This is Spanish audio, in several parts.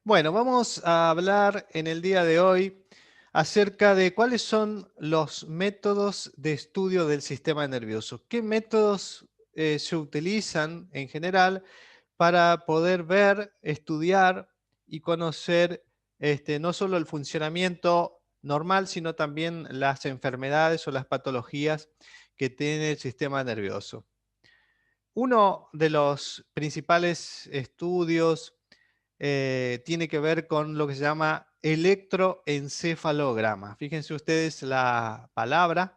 Bueno, vamos a hablar en el día de hoy acerca de cuáles son los métodos de estudio del sistema nervioso. ¿Qué métodos se utilizan en general para poder ver, estudiar y conocer no solo el funcionamiento normal, sino también las enfermedades o las patologías que tiene el sistema nervioso? Uno de los principales estudios tiene que ver con lo que se llama electroencefalograma. Fíjense ustedes la palabra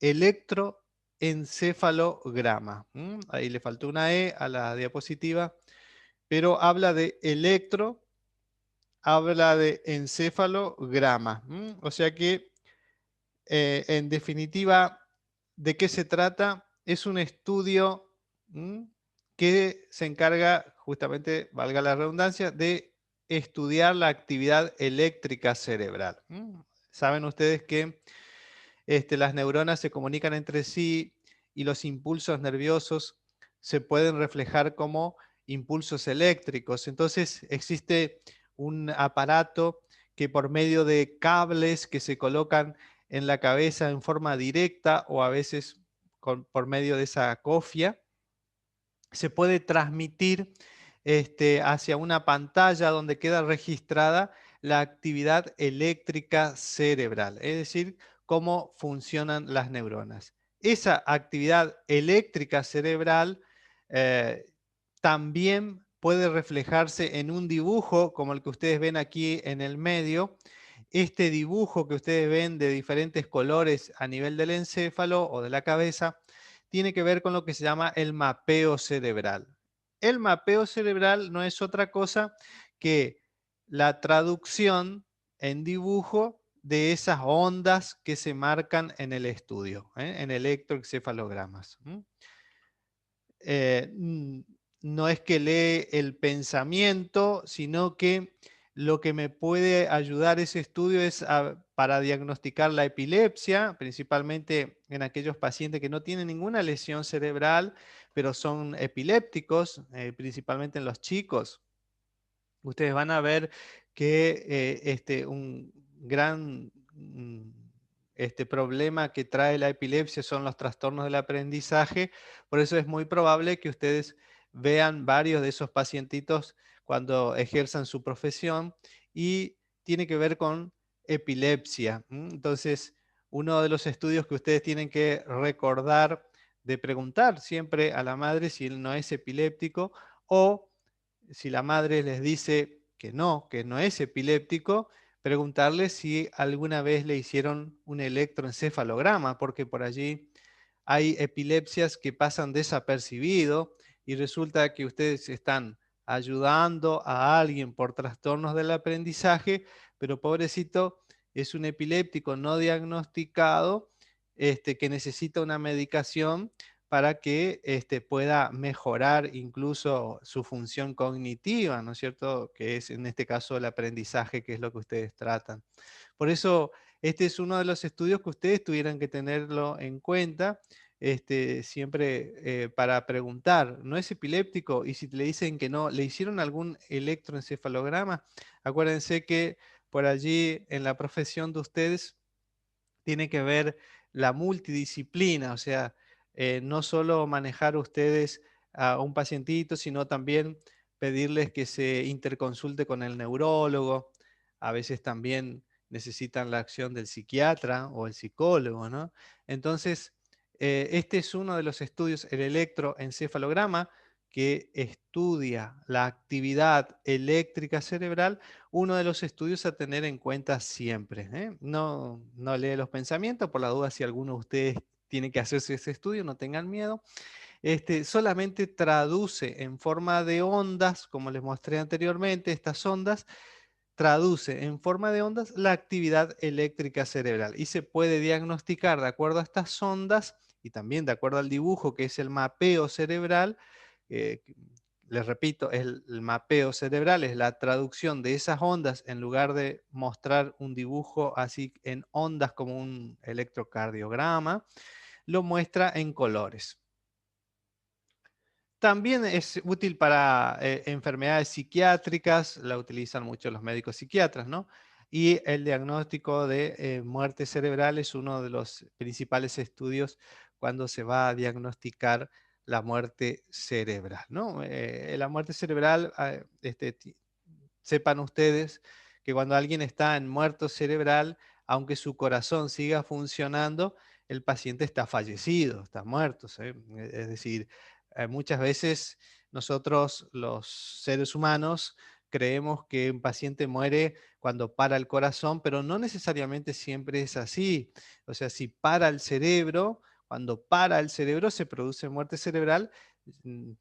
electroencefalograma. Ahí le faltó una E a la diapositiva, pero habla de electro, habla de encefalograma. O sea que, en definitiva, ¿de qué se trata? Es un estudio que se encarga, justamente, valga la redundancia, de estudiar la actividad eléctrica cerebral. Saben ustedes que las neuronas se comunican entre sí y los impulsos nerviosos se pueden reflejar como impulsos eléctricos. Entonces existe un aparato que por medio de cables que se colocan en la cabeza en forma directa o a veces por medio de esa cofia, se puede transmitir hacia una pantalla donde queda registrada la actividad eléctrica cerebral, es decir, cómo funcionan las neuronas. Esa actividad eléctrica cerebral eh, también puede reflejarse en un dibujo como el que ustedes ven aquí en el medio. Este dibujo que ustedes ven de diferentes colores a nivel del encéfalo o de la cabeza tiene que ver con lo que se llama el mapeo cerebral. El mapeo cerebral no es otra cosa que la traducción en dibujo de esas ondas que se marcan en el estudio, en electroencefalogramas. eh, mm, no es que lee el pensamiento, sino que lo que me puede ayudar ese estudio es para diagnosticar la epilepsia, principalmente en aquellos pacientes que no tienen ninguna lesión cerebral, pero son epilépticos, principalmente en los chicos. Ustedes van a ver que un gran problema que trae la epilepsia son los trastornos del aprendizaje. Por eso es muy probable que ustedes vean varios de esos pacientitos cuando ejerzan su profesión y tiene que ver con epilepsia. Entonces, uno de los estudios que ustedes tienen que recordar de preguntar siempre a la madre si él no es epiléptico, o si la madre les dice que no es epiléptico, preguntarle si alguna vez le hicieron un electroencefalograma, porque por allí hay epilepsias que pasan desapercibido y resulta que ustedes están ayudando a alguien por trastornos del aprendizaje, pero pobrecito es un epiléptico no diagnosticado, que necesita una medicación para que pueda mejorar incluso su función cognitiva, ¿no es cierto? Que es en este caso el aprendizaje, que es lo que ustedes tratan. Por eso, este es uno de los estudios que ustedes tuvieran que tenerlo en cuenta, siempre para preguntar, ¿no es epiléptico? Y si le dicen que no, ¿le hicieron algún electroencefalograma? Acuérdense que por allí en la profesión de ustedes tiene que ver la multidisciplina, o sea, no solo manejar ustedes a un pacientito, sino también pedirles que se interconsulte con el neurólogo. A veces también necesitan la acción del psiquiatra o el psicólogo, ¿no? Entonces, este es uno de los estudios, el electroencefalograma, que estudia la actividad eléctrica cerebral, uno de los estudios a tener en cuenta siempre. No, no lee los pensamientos, por la duda si alguno de ustedes tiene que hacerse ese estudio, no tengan miedo. Solamente traduce en forma de ondas, como les mostré anteriormente, estas ondas, traduce en forma de ondas la actividad eléctrica cerebral y se puede diagnosticar de acuerdo a estas ondas y también de acuerdo al dibujo que es el mapeo cerebral. eh, Les repito, el mapeo cerebral es la traducción de esas ondas en lugar de mostrar un dibujo así en ondas como un electrocardiograma, lo muestra en colores. También es útil para enfermedades psiquiátricas, la utilizan mucho los médicos psiquiatras, ¿no? Y el diagnóstico de muerte cerebral es uno de los principales estudios cuando se va a diagnosticar la muerte cerebral, ¿no? La muerte cerebral, sepan ustedes que cuando alguien está en muerto cerebral, aunque su corazón siga funcionando, el paciente está fallecido, está muerto, ¿sí? Es decir, muchas veces nosotros los seres humanos creemos que un paciente muere cuando para el corazón, pero no necesariamente siempre es así. O sea, si para el cerebro, cuando para el cerebro se produce muerte cerebral, mm,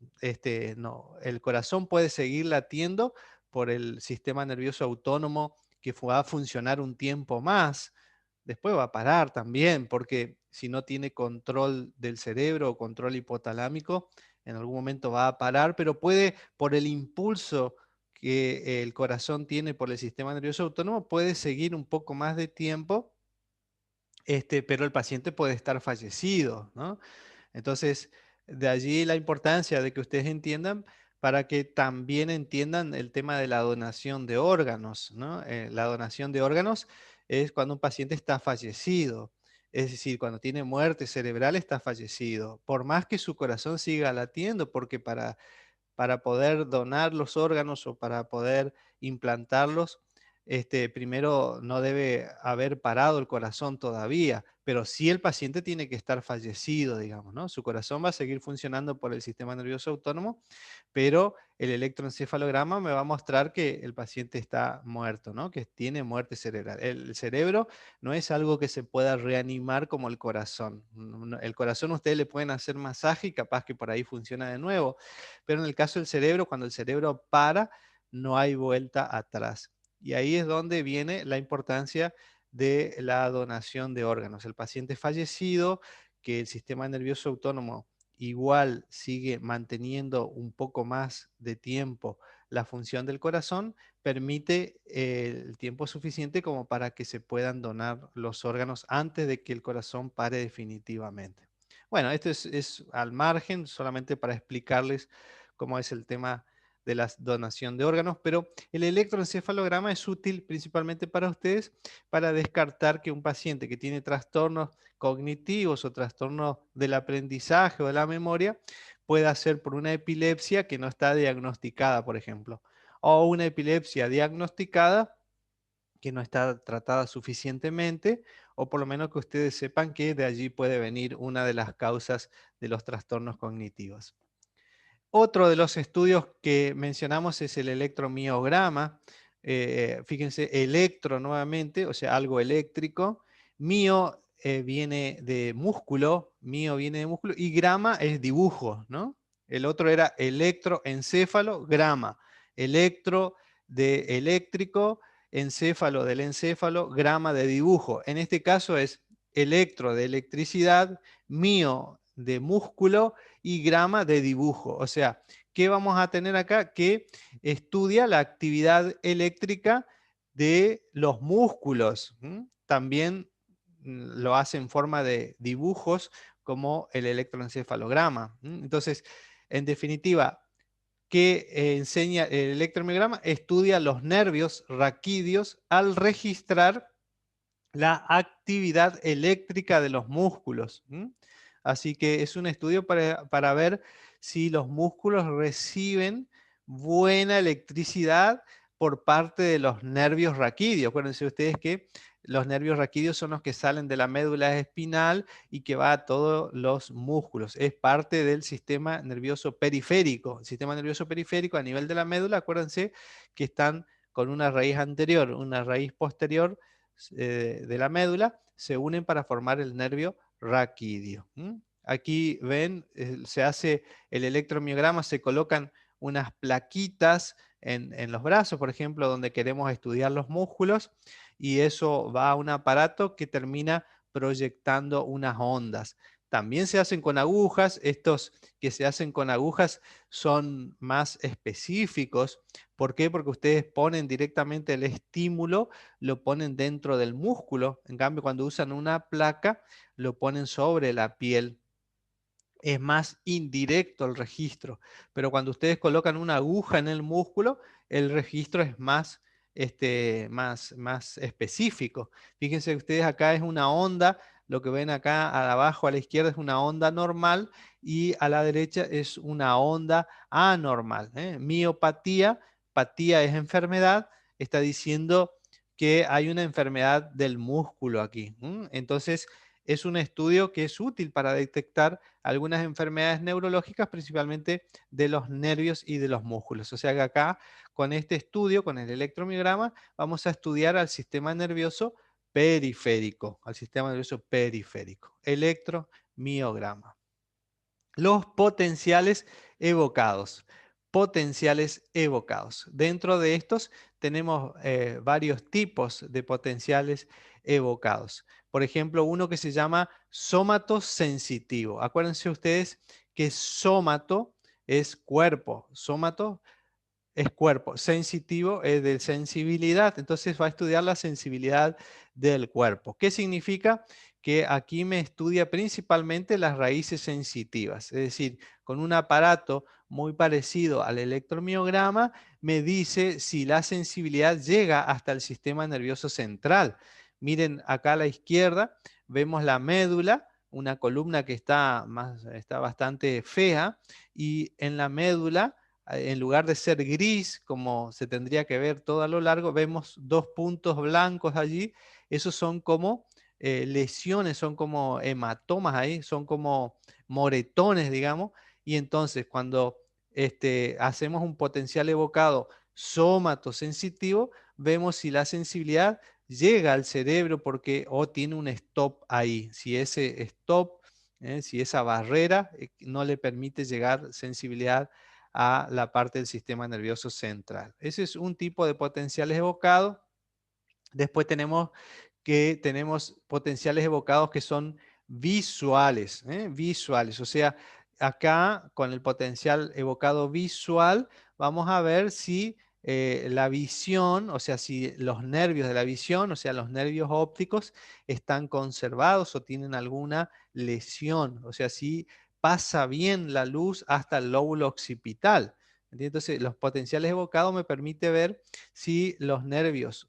no, el corazón puede seguir latiendo por el sistema nervioso autónomo que va a funcionar un tiempo más. Después va a parar también, porque si no tiene control del cerebro o control hipotalámico, en algún momento va a parar, pero puede, por el impulso que el corazón tiene por el sistema nervioso autónomo, puede seguir un poco más de tiempo, pero el paciente puede estar fallecido, ¿no? Entonces, de allí la importancia de que ustedes entiendan para que también entiendan el tema de la donación de órganos, ¿no? La donación de órganos es cuando un paciente está fallecido, es decir, cuando tiene muerte cerebral está fallecido, por más que su corazón siga latiendo, porque para poder donar los órganos o para poder implantarlos, primero no debe haber parado el corazón todavía, pero sí el paciente tiene que estar fallecido, digamos, ¿no? Su corazón va a seguir funcionando por el sistema nervioso autónomo, pero el electroencefalograma me va a mostrar que el paciente está muerto, ¿no? Que tiene muerte cerebral. El cerebro no es algo que se pueda reanimar como el corazón. El corazón ustedes le pueden hacer masaje y capaz que por ahí funciona de nuevo, pero en el caso del cerebro, cuando el cerebro para, no hay vuelta atrás. Y ahí es donde viene la importancia de la donación de órganos. El paciente fallecido, que el sistema nervioso autónomo igual sigue manteniendo un poco más de tiempo la función del corazón, permite el tiempo suficiente como para que se puedan donar los órganos antes de que el corazón pare definitivamente. Bueno, esto es al margen, solamente para explicarles cómo es el tema de la donación de órganos, pero el electroencefalograma es útil principalmente para ustedes para descartar que un paciente que tiene trastornos cognitivos o trastornos del aprendizaje o de la memoria pueda ser por una epilepsia que no está diagnosticada, por ejemplo, o una epilepsia diagnosticada que no está tratada suficientemente, o por lo menos que ustedes sepan que de allí puede venir una de las causas de los trastornos cognitivos. Otro de los estudios que mencionamos es el electromiograma. Fíjense, electro nuevamente, o sea, algo eléctrico. Mio viene de músculo, mío viene de músculo, y grama es dibujo, ¿no? El otro era electroencéfalo, grama. Electro de eléctrico, encéfalo del encéfalo, grama de dibujo. En este caso es electro de electricidad, mío de músculo y grama de dibujo. O sea, ¿qué vamos a tener acá? Que estudia la actividad eléctrica de los músculos. También lo hace en forma de dibujos como el electroencefalograma. Entonces, en definitiva, ¿qué enseña el electromiograma? Estudia los nervios raquídeos al registrar la actividad eléctrica de los músculos. Así que es un estudio para ver si los músculos reciben buena electricidad por parte de los nervios raquídeos. Acuérdense ustedes que los nervios raquídeos son los que salen de la médula espinal y que va a todos los músculos. Es parte del sistema nervioso periférico. El sistema nervioso periférico a nivel de la médula, acuérdense que están con una raíz anterior, una raíz posterior de la médula, se unen para formar el nervio raquídeo. Aquí ven, se hace el electromiograma, se colocan unas plaquitas en los brazos, por ejemplo, donde queremos estudiar los músculos, y eso va a un aparato que termina proyectando unas ondas. También se hacen con agujas. Estos que se hacen con agujas son más específicos. ¿Por qué? Porque ustedes ponen directamente el estímulo, lo ponen dentro del músculo. En cambio, cuando usan una placa, lo ponen sobre la piel. es más indirecto el registro, pero cuando ustedes colocan una aguja en el músculo, el registro es más, más específico. Fíjense que ustedes acá es una onda, lo que ven acá abajo a la izquierda es una onda normal y a la derecha es una onda anormal. Miopatía, patía es enfermedad, está diciendo que hay una enfermedad del músculo aquí. Entonces, es un estudio que es útil para detectar algunas enfermedades neurológicas, principalmente de los nervios y de los músculos. O sea que acá, con este estudio, con el electromiograma, vamos a estudiar al sistema nervioso periférico, al sistema nervioso periférico. Electromiograma. Los potenciales evocados. Potenciales evocados. Dentro de estos tenemos varios tipos de potenciales evocados. Por ejemplo, uno que se llama sómato sensitivo. Acuérdense ustedes que sómato es cuerpo, sómato es cuerpo, sensitivo es de sensibilidad, entonces va a estudiar la sensibilidad del cuerpo. ¿Qué significa? Que aquí me estudia principalmente las raíces sensitivas, es decir, con un aparato muy parecido al electromiograma, me dice si la sensibilidad llega hasta el sistema nervioso central. Miren, acá a la izquierda vemos la médula, una columna que está bastante fea, y en la médula en lugar de ser gris, como se tendría que ver todo a lo largo, vemos dos puntos blancos allí. Esos son como lesiones, son como hematomas ahí, son como moretones, digamos. Y entonces cuando hacemos un potencial evocado somatosensitivo, vemos si la sensibilidad llega al cerebro porque o tiene un stop ahí. Si ese stop, si esa barrera no le permite llegar sensibilidad a la parte del sistema nervioso central. Ese es un tipo de potenciales evocados. Después tenemos potenciales evocados que son visuales, visuales. O sea, acá con el potencial evocado visual vamos a ver si la visión, o sea, si los nervios de la visión, o sea, los nervios ópticos están conservados o tienen alguna lesión. O sea, si pasa bien la luz hasta el lóbulo occipital. Entonces, los potenciales evocados me permite ver si los nervios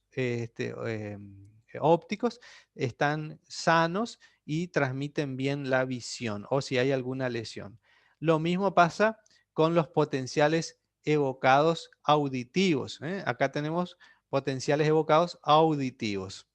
ópticos están sanos y transmiten bien la visión o si hay alguna lesión. Lo mismo pasa con los potenciales evocados auditivos. Acá tenemos potenciales evocados auditivos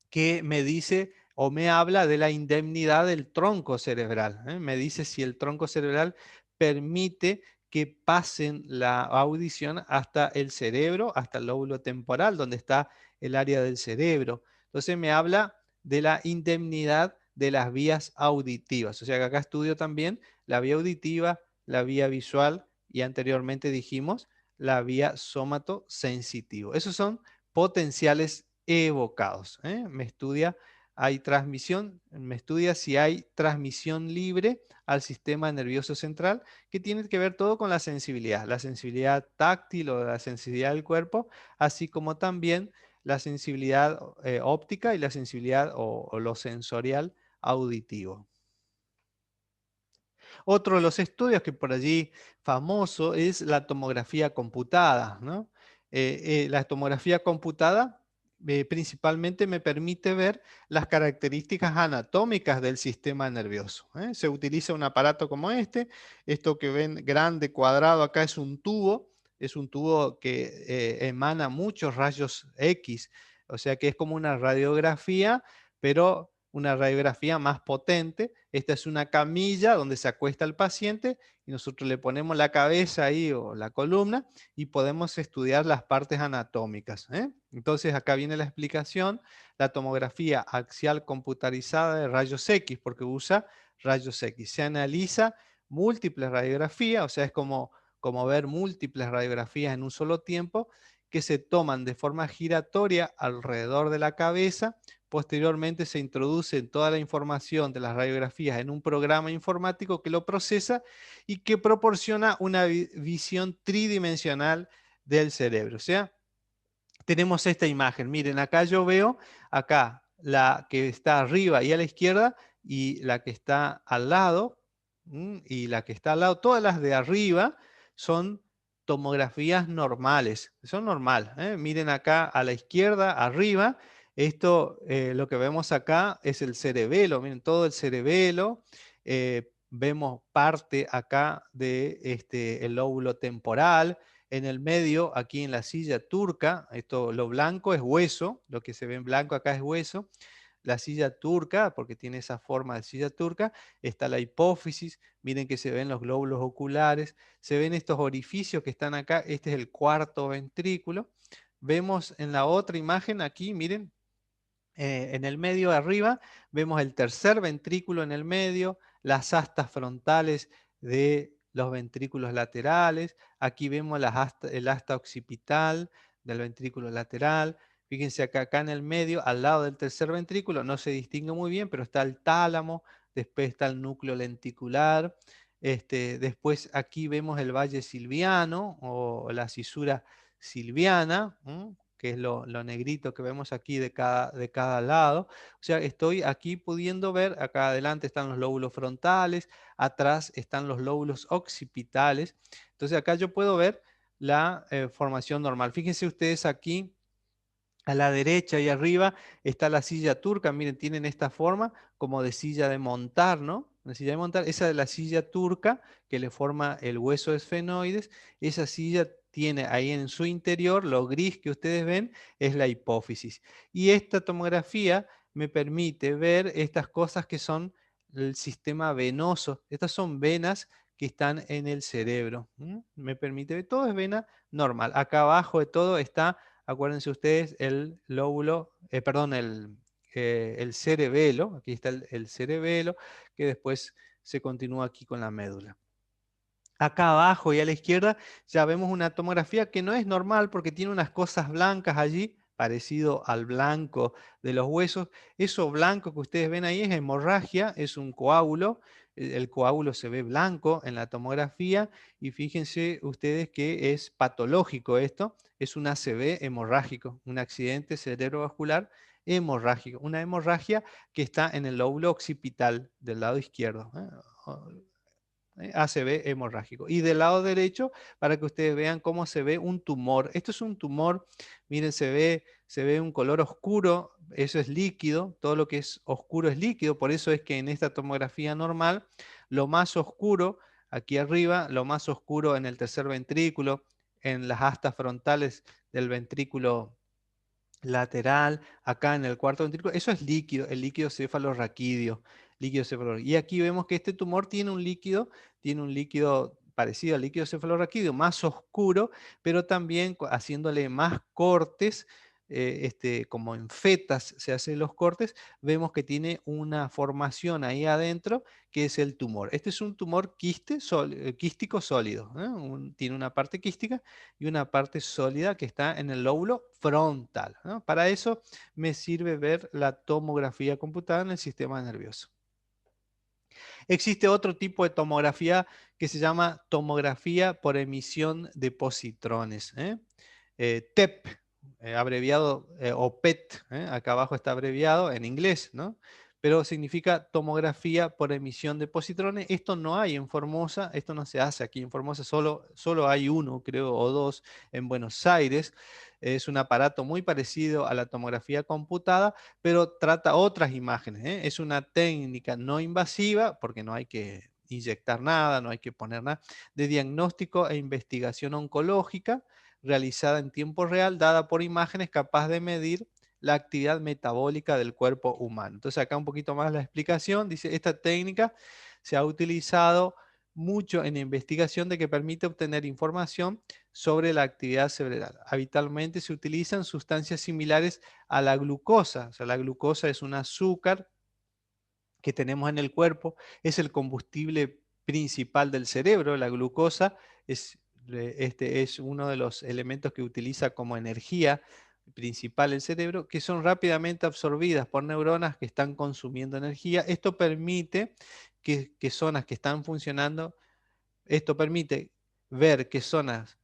que me dice o me habla de la indemnidad del tronco cerebral. Me dice si el tronco cerebral permite que pasen la audición hasta el cerebro, hasta el lóbulo temporal, donde está el área del cerebro. Entonces me habla de la indemnidad de las vías auditivas. O sea que acá estudio también la vía auditiva, la vía visual y anteriormente dijimos la vía somatosensitivo. Esos son potenciales evocados. Me estudia si hay transmisión libre al sistema nervioso central, que tiene que ver todo con la sensibilidad táctil o la sensibilidad del cuerpo, así como también la sensibilidad óptica y la sensibilidad o lo sensorial auditivo. Otro de los estudios que por allí famoso es la tomografía computada, ¿no? La tomografía computada principalmente me permite ver las características anatómicas del sistema nervioso. Se utiliza un aparato como este. Esto que ven grande, cuadrado, acá es un tubo que emana muchos rayos X, o sea que es como una radiografía, pero una radiografía más potente. Esta es una camilla donde se acuesta el paciente y nosotros le ponemos la cabeza ahí o la columna y podemos estudiar las partes anatómicas. Entonces acá viene la explicación, la tomografía axial computarizada de rayos X, porque usa rayos X. Se analiza múltiples radiografías, o sea, es como ver múltiples radiografías en un solo tiempo que se toman de forma giratoria alrededor de la cabeza. Posteriormente se introduce toda la información de las radiografías en un programa informático que lo procesa y que proporciona una visión tridimensional del cerebro. O sea, tenemos esta imagen. Miren, acá yo veo, acá la que está arriba y a la izquierda y la que está al lado. y la que está al lado, todas las de arriba son tomografías normales, son normal. Miren acá a la izquierda, arriba, esto, lo que vemos acá es el cerebelo, miren todo el cerebelo, vemos parte acá de el lóbulo temporal, en el medio, aquí en la silla turca, esto, lo blanco es hueso, lo que se ve en blanco acá es hueso, la silla turca, porque tiene esa forma de silla turca, está la hipófisis, miren que se ven los glóbulos oculares, se ven estos orificios que están acá, este es el cuarto ventrículo. Vemos en la otra imagen aquí, miren, en el medio de arriba, vemos el tercer ventrículo en el medio, las astas frontales de los ventrículos laterales, aquí vemos el asta occipital del ventrículo lateral. Fíjense acá, acá en el medio, al lado del tercer ventrículo, no se distingue muy bien, pero está el tálamo, después está el núcleo lenticular, después aquí vemos el valle silviano o la cisura silviana, que es lo negrito que vemos aquí de cada lado. O sea, estoy aquí pudiendo ver, acá adelante están los lóbulos frontales, atrás están los lóbulos occipitales. Entonces acá yo puedo ver la formación normal. Fíjense ustedes aquí a la derecha y arriba está la silla turca. Miren, tienen esta forma como de silla de montar, ¿no? Una silla de montar. Esa es la silla turca que le forma el hueso esfenoides. Esa silla tiene ahí en su interior, lo gris que ustedes ven, es la hipófisis. Y esta tomografía me permite ver estas cosas que son el sistema venoso. Estas son venas que están en el cerebro. Me permite ver, todo es vena normal. Acá abajo de todo está, acuérdense ustedes, el lóbulo, perdón, el cerebelo, aquí está el cerebelo, que después se continúa aquí con la médula. Acá abajo y a la izquierda ya vemos una tomografía que no es normal porque tiene unas cosas blancas allí, parecido al blanco de los huesos. Eso blanco que ustedes ven ahí es hemorragia, es un coágulo. El coágulo se ve blanco en la tomografía y fíjense ustedes que es patológico esto, es un ACV hemorrágico, un accidente cerebrovascular hemorrágico, una hemorragia que está en el lóbulo occipital del lado izquierdo. ACV hemorrágico. Y del lado derecho, para que ustedes vean cómo se ve un tumor. Esto es un tumor, miren, se ve un color oscuro, eso es líquido, todo lo que es oscuro es líquido, por eso es que en esta tomografía normal, lo más oscuro, aquí arriba, lo más oscuro en el tercer ventrículo, en las astas frontales del ventrículo lateral, acá en el cuarto ventrículo, eso es líquido, el líquido cefalorraquídeo, líquido cefalorraquídeo. Y aquí vemos que este tumor tiene un líquido parecido al líquido cefalorraquídeo, más oscuro, pero también haciéndole más cortes, como en fetas se hacen los cortes, vemos que tiene una formación ahí adentro que es el tumor. Este es un tumor quístico sólido, tiene una parte quística y una parte sólida que está en el lóbulo frontal, ¿no? Para eso me sirve ver la tomografía computada en el sistema nervioso. Existe otro tipo de tomografía que se llama tomografía por emisión de positrones, TEP, abreviado, o PET, acá abajo está abreviado en inglés, ¿no? Pero significa tomografía por emisión de positrones. Esto no hay en Formosa, esto no se hace aquí en Formosa, solo hay uno, creo, o dos en Buenos Aires. Es un aparato muy parecido a la tomografía computada, pero trata otras imágenes, ¿eh? Es una técnica no invasiva, porque no hay que inyectar nada, no hay que poner nada, de diagnóstico e investigación oncológica realizada en tiempo real, dada por imágenes capaz de medir la actividad metabólica del cuerpo humano. Entonces acá un poquito más la explicación, dice, esta técnica se ha utilizado mucho en investigación de que permite obtener información sobre la actividad cerebral. Habitualmente se utilizan sustancias similares a la glucosa. O sea, la glucosa es un azúcar que tenemos en el cuerpo, es el combustible principal del cerebro. La glucosa es uno de los elementos que utiliza como energía principal el cerebro, que son rápidamente absorbidas por neuronas que están consumiendo energía. Esto permite que zonas que están funcionando, esto permite ver qué zonas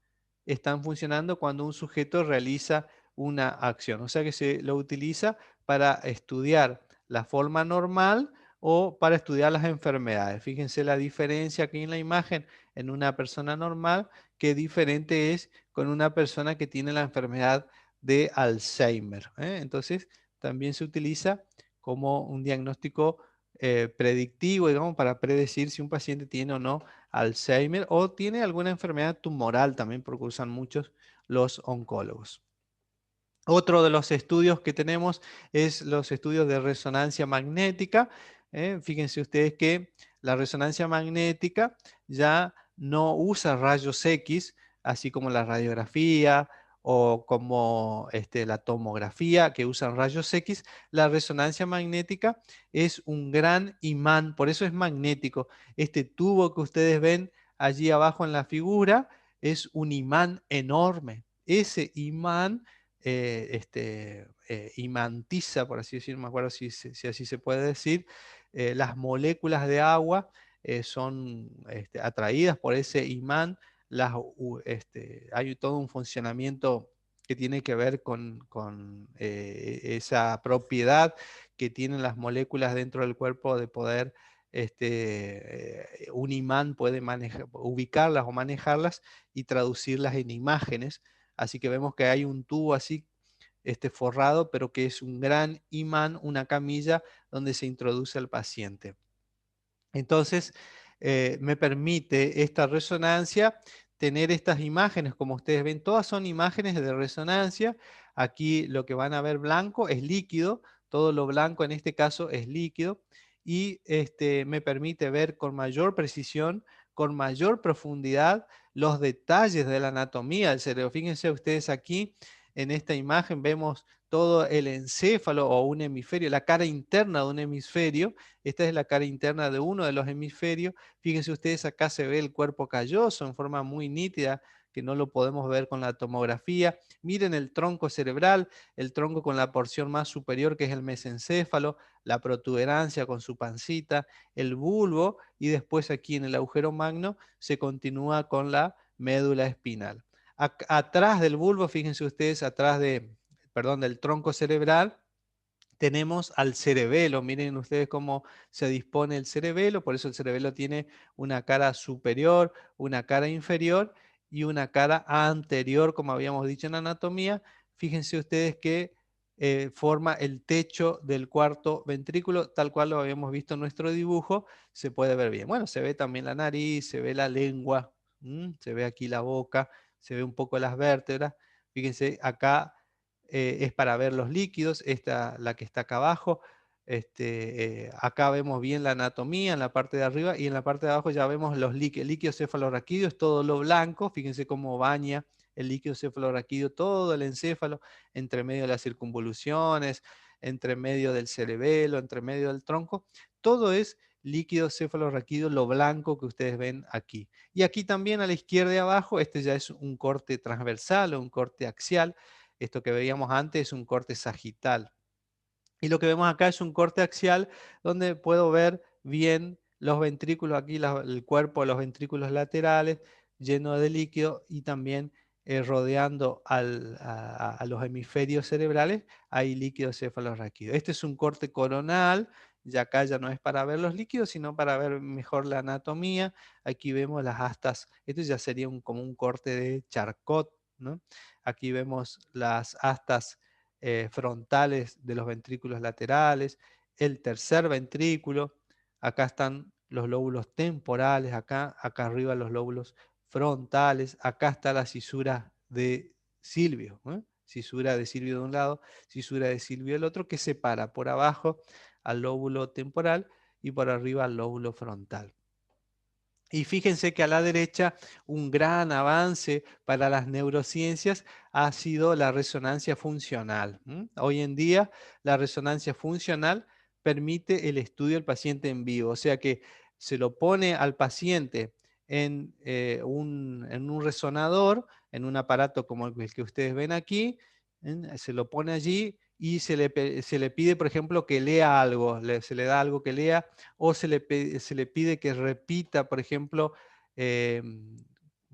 están funcionando cuando un sujeto realiza una acción. O sea que se lo utiliza para estudiar la forma normal o para estudiar las enfermedades. Fíjense la diferencia aquí en la imagen en una persona normal, qué diferente es con una persona que tiene la enfermedad de Alzheimer. Entonces, también se utiliza como un diagnóstico predictivo, digamos, para predecir si un paciente tiene o no Alzheimer o tiene alguna enfermedad tumoral también, porque usan muchos los oncólogos. Otro de los estudios que tenemos es los estudios de resonancia magnética. Fíjense ustedes que la resonancia magnética ya no usa rayos X, así como la radiografía o como la tomografía que usan rayos X. La resonancia magnética es un gran imán, por eso es magnético. Este tubo que ustedes ven allí abajo en la figura es un imán enorme. Ese imán imantiza, por así decirlo, no me acuerdo si así se puede decir, las moléculas de agua son atraídas por ese imán, hay todo un funcionamiento que tiene que ver con esa propiedad que tienen las moléculas dentro del cuerpo de poder, un imán puede ubicarlas o manejarlas y traducirlas en imágenes. Así que vemos que hay un tubo así forrado, pero que es un gran imán, una camilla donde se introduce al paciente. Entonces, me permite esta resonancia tener estas imágenes, como ustedes ven, todas son imágenes de resonancia. Aquí lo que van a ver blanco es líquido, todo lo blanco en este caso es líquido, y me permite ver con mayor precisión, con mayor profundidad, los detalles de la anatomía del cerebro. Fíjense ustedes aquí, en esta imagen vemos todo el encéfalo o un hemisferio, la cara interna de un hemisferio. Esta es la cara interna de uno de los hemisferios. Fíjense ustedes, acá se ve el cuerpo calloso en forma muy nítida, que no lo podemos ver con la tomografía. Miren el tronco cerebral, el tronco con la porción más superior, que es el mesencéfalo, la protuberancia con su pancita, el bulbo, y después aquí en el agujero magno se continúa con la médula espinal. Atrás del bulbo, fíjense ustedes, del tronco cerebral, tenemos al cerebelo. Miren ustedes cómo se dispone el cerebelo. Por eso el cerebelo tiene una cara superior, una cara inferior y una cara anterior, como habíamos dicho en anatomía. Fíjense ustedes que forma el techo del cuarto ventrículo, tal cual lo habíamos visto en nuestro dibujo. Se puede ver bien. Bueno, se ve también la nariz, se ve la lengua, se ve aquí la boca, se ve un poco las vértebras. Fíjense, acá es para ver los líquidos, la que está acá abajo. Acá vemos bien la anatomía en la parte de arriba, y en la parte de abajo ya vemos los líquidos. El líquido cefalorraquídeo es todo lo blanco. Fíjense cómo baña el líquido cefalorraquídeo todo el encéfalo, entre medio de las circunvoluciones, entre medio del cerebelo, entre medio del tronco. Todo es líquido cefalorraquídeo, lo blanco que ustedes ven aquí. Y aquí también a la izquierda y abajo, este ya es un corte transversal o un corte axial. Esto que veíamos antes es un corte sagital. Y lo que vemos acá es un corte axial, donde puedo ver bien los ventrículos, aquí el cuerpo de los ventrículos laterales lleno de líquido, y también rodeando a los hemisferios cerebrales hay líquido cefalorraquídeo. Este es un corte coronal, y acá ya no es para ver los líquidos, sino para ver mejor la anatomía. Aquí vemos las astas, esto ya sería como un corte de Charcot, ¿no? Aquí vemos las astas frontales de los ventrículos laterales, el tercer ventrículo. Acá están los lóbulos temporales, acá arriba los lóbulos frontales. Acá está la cisura de Silvio, cisura de Silvio de un lado, cisura de Silvio del otro, que separa por abajo al lóbulo temporal y por arriba al lóbulo frontal. Y fíjense que a la derecha un gran avance para las neurociencias ha sido la resonancia funcional. Hoy en día la resonancia funcional permite el estudio del paciente en vivo, o sea que se lo pone al paciente en un resonador, en un aparato como el que ustedes ven aquí, se lo pone allí y se le pide, por ejemplo, que lea algo, se le da algo que lea, o se le pide que repita, por ejemplo, que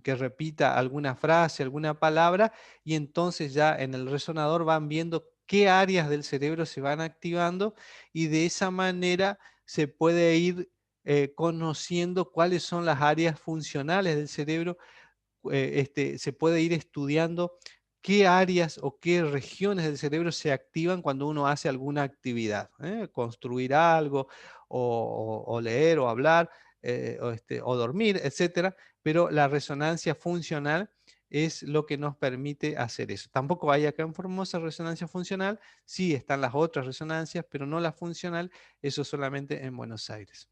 repita alguna frase, alguna palabra, y entonces ya en el resonador van viendo qué áreas del cerebro se van activando, y de esa manera se puede ir conociendo cuáles son las áreas funcionales del cerebro, se puede ir estudiando qué áreas o qué regiones del cerebro se activan cuando uno hace alguna actividad, construir algo, o leer, o hablar, o dormir, etcétera. Pero la resonancia funcional es lo que nos permite hacer eso. Tampoco hay acá en Formosa resonancia funcional, sí están las otras resonancias, pero no la funcional, eso solamente en Buenos Aires.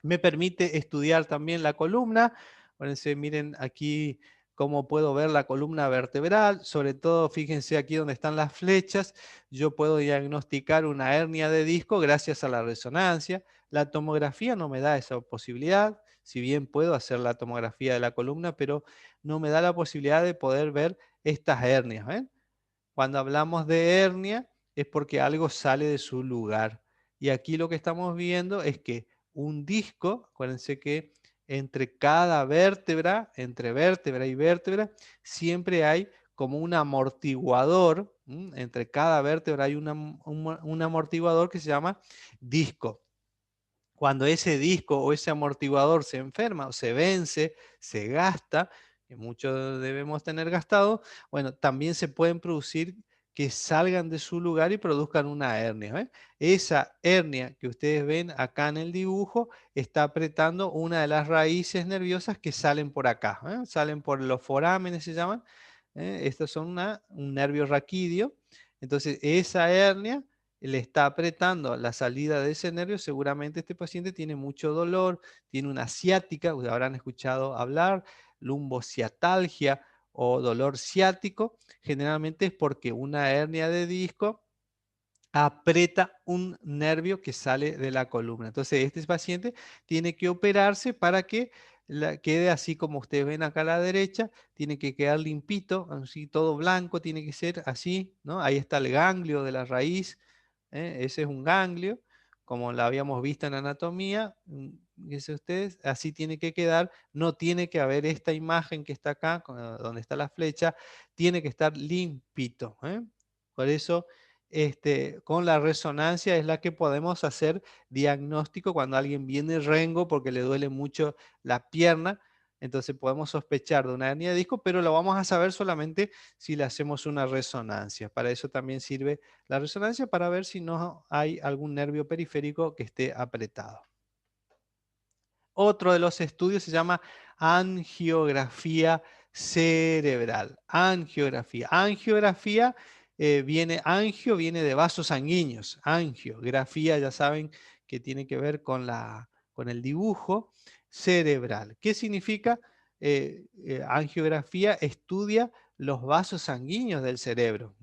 Me permite estudiar también la columna. Acuérdense, miren aquí cómo puedo ver la columna vertebral. Sobre todo, fíjense aquí donde están las flechas. Yo puedo diagnosticar una hernia de disco gracias a la resonancia. La tomografía no me da esa posibilidad. Si bien puedo hacer la tomografía de la columna, pero no me da la posibilidad de poder ver estas hernias. ¿Ven? Cuando hablamos de hernia es porque algo sale de su lugar. Y aquí lo que estamos viendo es que un disco, acuérdense que entre cada vértebra, entre vértebra y vértebra, siempre hay como un amortiguador. Entre cada vértebra hay un amortiguador que se llama disco. Cuando ese disco o ese amortiguador se enferma o se vence, se gasta, que muchos debemos tener gastado, bueno, también se pueden producir que salgan de su lugar y produzcan una hernia. ¿Eh? Esa hernia que ustedes ven acá en el dibujo está apretando una de las raíces nerviosas que salen por acá. Salen por los forámenes, se llaman. Estos son un nervio raquídeo. Entonces, esa hernia le está apretando la salida de ese nervio. Seguramente este paciente tiene mucho dolor, tiene una ciática, ustedes habrán escuchado hablar, lumbociatalgia o dolor ciático. Generalmente es porque una hernia de disco aprieta un nervio que sale de la columna. Entonces, este paciente tiene que operarse para que quede así como ustedes ven acá a la derecha, tiene que quedar limpito, así todo blanco, tiene que ser así, ¿no? Ahí está el ganglio de la raíz, ese es un ganglio, como lo habíamos visto en anatomía, fíjense ustedes, así tiene que quedar, no tiene que haber esta imagen que está acá, donde está la flecha, tiene que estar limpito. Por eso con la resonancia es la que podemos hacer diagnóstico cuando alguien viene rengo porque le duele mucho la pierna. Entonces podemos sospechar de una hernia de disco, pero lo vamos a saber solamente si le hacemos una resonancia. Para eso también sirve la resonancia, para ver si no hay algún nervio periférico que esté apretado. Otro de los estudios se llama angiografía cerebral. Angiografía. Angiografía angio viene de vasos sanguíneos. Angiografía, ya saben que tiene que ver con el dibujo cerebral. ¿Qué significa? Angiografía estudia los vasos sanguíneos del cerebro.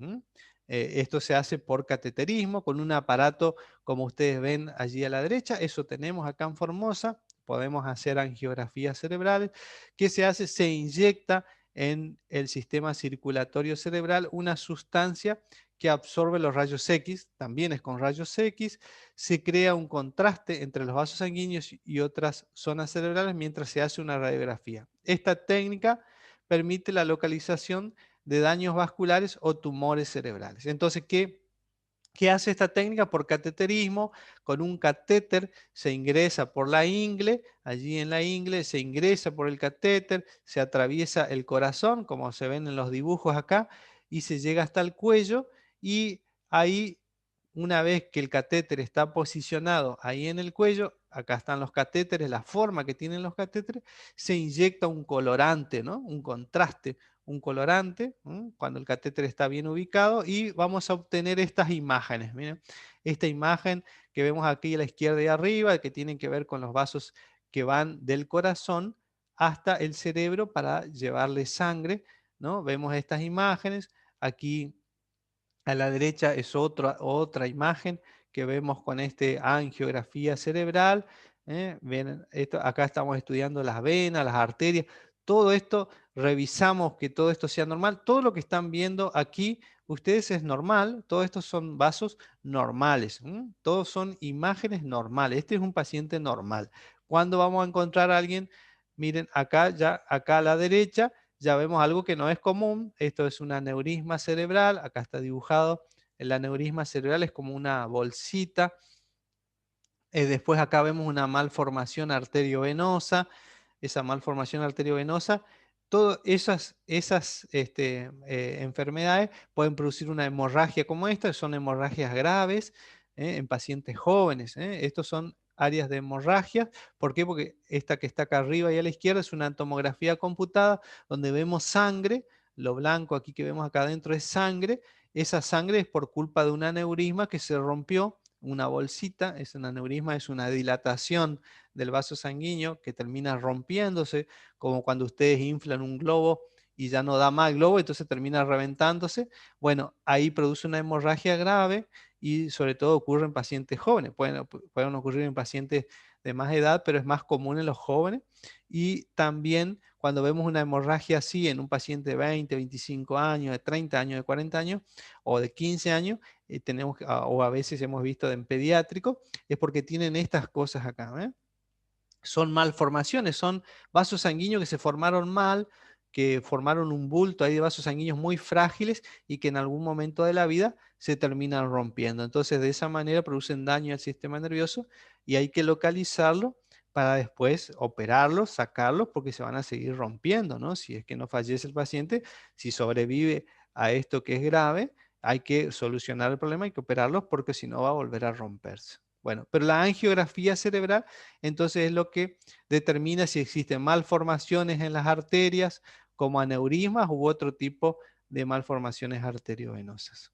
Esto se hace por cateterismo, con un aparato como ustedes ven allí a la derecha. Eso tenemos acá en Formosa. Podemos hacer angiografías cerebrales. ¿Qué se hace? Se inyecta en el sistema circulatorio cerebral una sustancia que absorbe los rayos X, también es con rayos X, se crea un contraste entre los vasos sanguíneos y otras zonas cerebrales mientras se hace una radiografía. Esta técnica permite la localización de daños vasculares o tumores cerebrales. Entonces, ¿qué hace esta técnica? Por cateterismo, con un catéter se ingresa por la ingle, allí en la ingle se ingresa por el catéter, se atraviesa el corazón, como se ven en los dibujos acá, y se llega hasta el cuello, y ahí, una vez que el catéter está posicionado ahí en el cuello, acá están los catéteres, la forma que tienen los catéteres, se inyecta un colorante, ¿no? Un contraste, un colorante, cuando el catéter está bien ubicado, y vamos a obtener estas imágenes. Miren, esta imagen que vemos aquí a la izquierda y arriba, que tienen que ver con los vasos que van del corazón hasta el cerebro para llevarle sangre, ¿no? Vemos estas imágenes. Aquí a la derecha es otra imagen que vemos con angiografía cerebral. Ven, acá estamos estudiando las venas, las arterias. Todo esto, revisamos que todo esto sea normal. Todo lo que están viendo aquí, ustedes es normal. Todo esto son vasos normales. Todos son imágenes normales. Este es un paciente normal. ¿Cuándo vamos a encontrar a alguien? Miren, acá a la derecha ya vemos algo que no es común. Esto es un aneurisma cerebral. Acá está dibujado. El aneurisma cerebral es como una bolsita Después acá vemos una malformación arteriovenosa. Esa malformación arteriovenosa, todas esas enfermedades pueden producir una hemorragia como esta, son hemorragias graves en pacientes jóvenes. Estos son áreas de hemorragia. ¿Por qué? Porque esta que está acá arriba y a la izquierda es una tomografía computada donde vemos sangre. Lo blanco aquí que vemos acá adentro es sangre. Esa sangre es por culpa de un aneurisma que se rompió, una bolsita. Es un aneurisma, es una dilatación del vaso sanguíneo que termina rompiéndose, como cuando ustedes inflan un globo y ya no da más el globo, entonces termina reventándose. Bueno, ahí produce una hemorragia grave y sobre todo ocurre en pacientes jóvenes. Pueden ocurrir en pacientes de más edad, pero es más común en los jóvenes. Y también cuando vemos una hemorragia así en un paciente de 20, 25 años, de 30 años, de 40 años o de 15 años, o a veces hemos visto en pediátrico, es porque tienen estas cosas acá. Son malformaciones, son vasos sanguíneos que se formaron mal, que formaron un bulto ahí de vasos sanguíneos muy frágiles y que en algún momento de la vida se terminan rompiendo. Entonces, de esa manera producen daño al sistema nervioso y hay que localizarlo para después operarlos, sacarlos, porque se van a seguir rompiendo, ¿no? Si es que no fallece el paciente, si sobrevive a esto que es grave, hay que solucionar el problema, hay que operarlos porque si no va a volver a romperse. Bueno, pero la angiografía cerebral entonces es lo que determina si existen malformaciones en las arterias, como aneurismas u otro tipo de malformaciones arteriovenosas.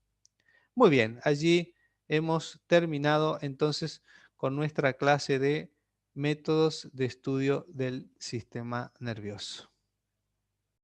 Muy bien, allí hemos terminado entonces con nuestra clase de métodos de estudio del sistema nervioso.